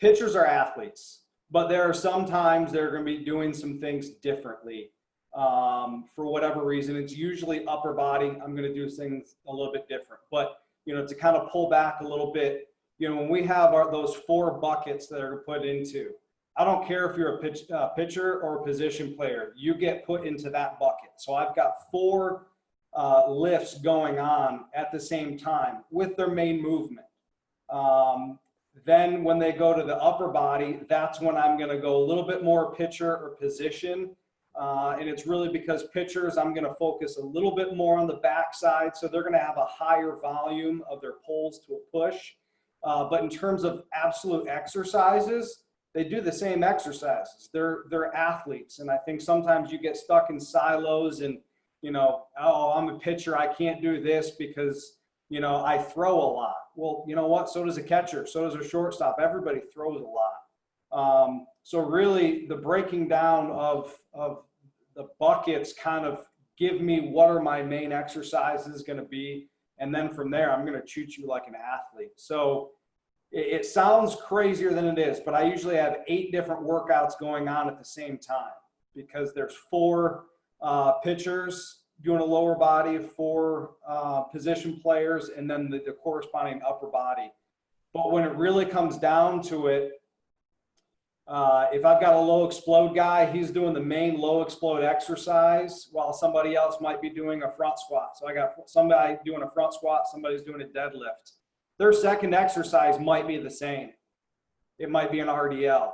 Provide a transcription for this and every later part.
pitchers are athletes, but there are some times they're going to be doing some things differently. For whatever reason, it's usually upper body. I'm going to do things a little bit different, but to kind of pull back a little bit, when we have those 4 buckets that are put into, I don't care if you're a pitcher or a position player, you get put into that bucket. So I've got 4 lifts going on at the same time with their main movement. Then when they go to the upper body, that's when I'm going to go a little bit more pitcher or position. And it's really because pitchers, I'm going to focus a little bit more on the backside. So they're going to have a higher volume of their pulls to a push. But in terms of absolute exercises, they do the same exercises. They're athletes. And I think sometimes you get stuck in silos and, oh, I'm a pitcher, I can't do this because, I throw a lot. Well, you know what? So does a catcher. So does a shortstop. Everybody throws a lot. So really the breaking down of the buckets kind of give me what are my main exercises going to be. And then from there, I'm going to treat you like an athlete. So it sounds crazier than it is, but I usually have 8 different workouts going on at the same time because there's 4 pitchers doing a lower body, 4 position players, and then the corresponding upper body. But when it really comes down to it, if I've got a low explode guy, he's doing the main low explode exercise while somebody else might be doing a front squat. So I got somebody doing a front squat, somebody's doing a deadlift. Their second exercise might be the same. It might be an RDL.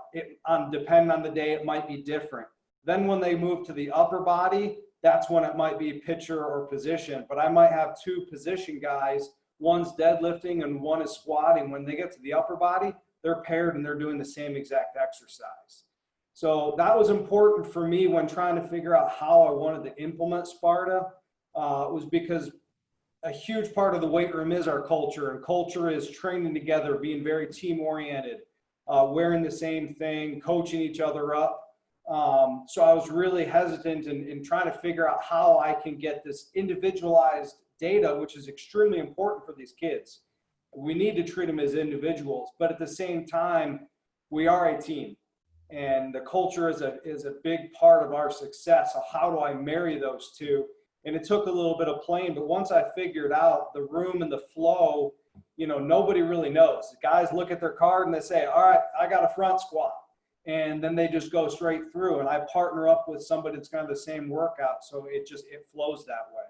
Depending on the day, it might be different. Then when they move to the upper body, that's when it might be pitcher or position. But I might have 2 position guys, one's deadlifting and one is squatting. When they get to the upper body, they're paired and they're doing the same exact exercise. So that was important for me when trying to figure out how I wanted to implement Sparta, was because a huge part of the weight room is our culture, and culture is training together, being very team oriented, wearing the same thing, coaching each other up. So I was really hesitant in trying to figure out how I can get this individualized data, which is extremely important for these kids. We need to treat them as individuals, but at the same time, we are a team, and the culture is a big part of our success. So how do I marry those two? And it took a little bit of playing, but once I figured out the room and the flow, nobody really knows. The guys look at their card and they say, all right, I got a front squat. And then they just go straight through. And I partner up with somebody that's kind of the same workout. So it flows that way.